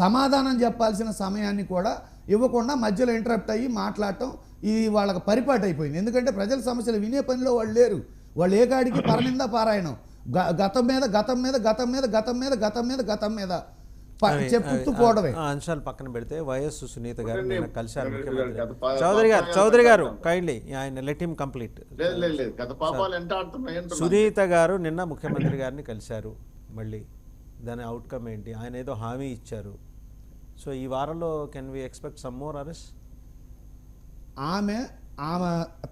సమాధానం చెప్పాల్సిన సమయాన్ని కూడా ఇవ్వకుండా మధ్యలో ఇంటరప్ట్ అయ్యి మాట్లాడటం ఇది వాళ్ళకి పరిపాటు అయిపోయింది. ఎందుకంటే ప్రజల సమస్యలు వినే పనిలో వాళ్ళు లేరు. వాళ్ళు ఏ కాడికి పరనింద పారాయణం, గతం మీద గతం మీద గతం మీద గతం మీద గతం మీద గతం మీద చెప్పుతూ పోవడమే. అంశాలు పక్కన పెడితే వైఎస్ సునీత గారు నిన్న కలిశారు ముఖ్యమంత్రి. చౌదరి గారు కైండ్లీ ఆయన లెట్ హిమ్ కంప్లీట్. సునీత గారు నిన్న ముఖ్యమంత్రి గారిని కలిశారు. మళ్ళీ దాని అవుట్కమ్ ఏంటి? ఆయన ఏదో హామీ ఇచ్చారు. సో ఈ వారంలో can we expect some more arrest? ఆమె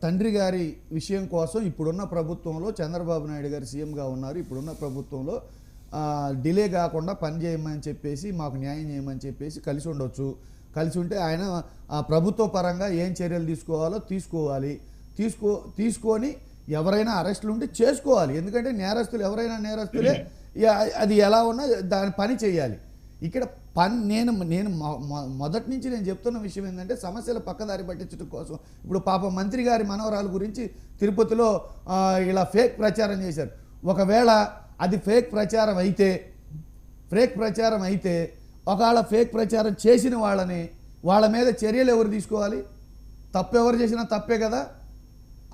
తండ్రి గారి విషయం కోసం ఇప్పుడున్న ప్రభుత్వంలో చంద్రబాబు నాయుడు గారు సీఎంగా ఉన్నారు. ఇప్పుడున్న ప్రభుత్వంలో డిలే కాకుండా పని చేయమని చెప్పేసి, మాకు న్యాయం చేయమని చెప్పేసి కలిసి ఉండొచ్చు. కలిసి ఉంటే ఆయన ప్రభుత్వ పరంగా ఏం చర్యలు తీసుకోవాలో తీసుకోవాలి. తీసుకొని ఎవరైనా అరెస్టులు ఉంటే చేసుకోవాలి. ఎందుకంటే నేరస్తులు ఎవరైనా నేరస్తులే, అది ఎలా ఉన్నా దాని పని చేయాలి. ఇక్కడ నేను మొదటి నుంచి నేను చెప్తున్న విషయం ఏంటంటే సమస్యలు పక్కదారి పట్టించడం కోసం ఇప్పుడు పాపం మంత్రి గారి మనవరాల గురించి తిరుపతిలో ఇలా ఫేక్ ప్రచారం చేశారు. ఒకవేళ అది ఫేక్ ప్రచారం అయితే ఒకవేళ ఫేక్ ప్రచారం చేసిన వాళ్ళ మీద చర్యలు ఎవరు తీసుకోవాలి? తప్పెవరు చేసినా తప్పే కదా.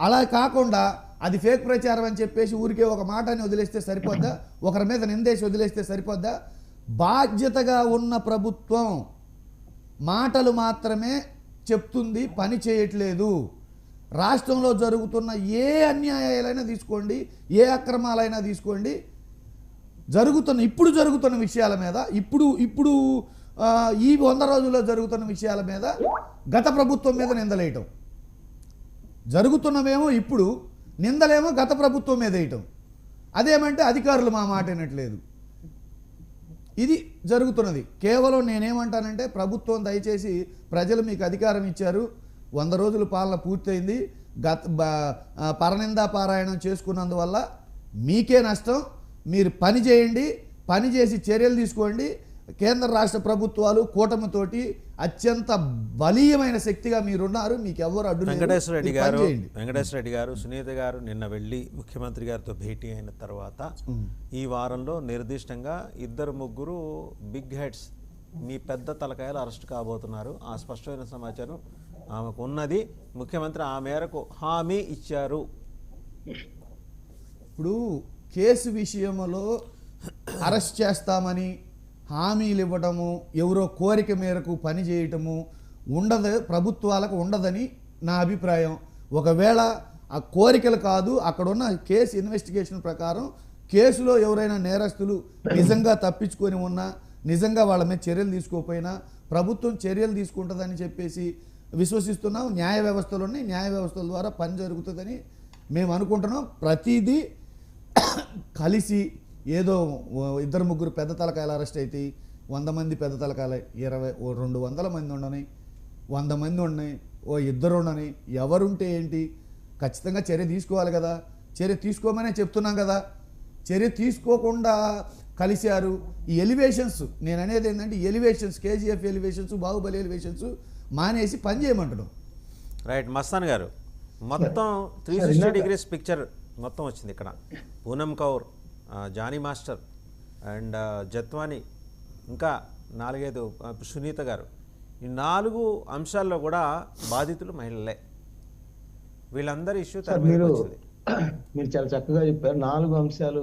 అలా కాకుండా అది ఫేక్ ప్రచారం అని చెప్పేసి ఊరికే ఒక మాటని వదిలేస్తే సరిపోద్దా? ఒకరి మీద నిందేసి వదిలేస్తే సరిపోద్దా? బాధ్యతగా ఉన్న ప్రభుత్వం మాటలు మాత్రమే చెప్తుంది, పని చేయట్లేదు. రాష్ట్రంలో జరుగుతున్న ఏ అన్యాయాలైనా తీసుకోండి, ఏ అక్రమాలైనా తీసుకోండి, ఇప్పుడు జరుగుతున్న విషయాల మీద ఇప్పుడు ఈ 100 రోజుల్లో జరుగుతున్న విషయాల మీద గత ప్రభుత్వం మీద నిందలేయటం జరుగుతున్నమేమో, ఇప్పుడు నిందలేమో గత ప్రభుత్వం మీద వేయటం. అదేమంటే అధికారులు మా మాట వినట్లేదు. ఇది జరుగుతున్నది. కేవలం నేనేమంటానంటే ప్రభుత్వం దయచేసి ప్రజలు మీకు అధికారం ఇచ్చారు, 100 రోజుల పాలన పూర్తయింది, పరనిందా పారాయణం చేసుకున్నందువల్ల మీకే నష్టం. మీరు పని చేయండి, పని చేసి చర్యలు తీసుకోండి. కేంద్ర రాష్ట్ర ప్రభుత్వాలు కూటమితోటి అత్యంత బలీయమైన శక్తిగా మీరున్నారు, మీకు ఎవరు అడ్డు. వెంకటేశ్వర రెడ్డి గారు సునీత గారు నిన్న వెళ్ళి ముఖ్యమంత్రి గారితో భేటీ అయిన తర్వాత ఈ వారంలో నిర్దిష్టంగా 2-3 బిగ్ హెడ్స్, మీ పెద్ద తలకాయలు అరెస్ట్ కాబోతున్నారు. ఆ స్పష్టమైన సమాచారం ఆమెకు ఉన్నది. ముఖ్యమంత్రి ఆ మేరకు హామీ ఇచ్చారు. ఇప్పుడు కేసు విషయంలో అరెస్ట్ చేస్తామని హామీలు ఇవ్వడము, ఎవరో కోరిక మేరకు పని చేయటము ఉండదు, ప్రభుత్వాలకు ఉండదని నా అభిప్రాయం. ఒకవేళ ఆ కోరికలు కాదు, అక్కడున్న కేసు ఇన్వెస్టిగేషన్ ప్రకారం కేసులో ఎవరైనా నేరస్తులు నిజంగా తప్పించుకొని ఉన్నా, నిజంగా వాళ్ళ మీద చర్యలు తీసుకోకపోయినా ప్రభుత్వం చర్యలు తీసుకుంటుందని చెప్పేసి విశ్వసిస్తున్నాం. న్యాయ వ్యవస్థలు ఉన్నాయి, న్యాయ వ్యవస్థల ద్వారా పని జరుగుతుందని మేము అనుకుంటున్నాం. ప్రతిదీ కలిసి ఏదో 2-3 పెద్ద తలకాయలు అరెస్ట్ అయితే 100 మంది పెద్ద తలకాయలు, 200 మంది ఉండని, 100 మంది ఉన్నాయి, 2 ఉండని, ఎవరుంటే ఏంటి? ఖచ్చితంగా చర్య తీసుకోవాలి కదా. చర్య తీసుకోమనే చెప్తున్నాం కదా. చర్య తీసుకోకుండా కలిశారు. ఈ ఎలివేషన్స్, నేను అనేది ఏంటంటే elevations, KGF elevations, Baahubali elevations మానేసి పని చేయమంటాడు. రైట్. మస్తాన్ గారు, మొత్తం 360 degrees పిక్చర్ మొత్తం వచ్చింది ఇక్కడ. పూనం కౌర్, జానీ మాస్టర్ అండ్ జత్వాని, ఇంకా 4-5 సునీత గారు, ఈ 4 అంశాల్లో కూడా బాధితులు మహిళలే. వీళ్ళందరి ఇష్యూ మీరు చాలా చక్కగా చెప్పారు. 4 అంశాలు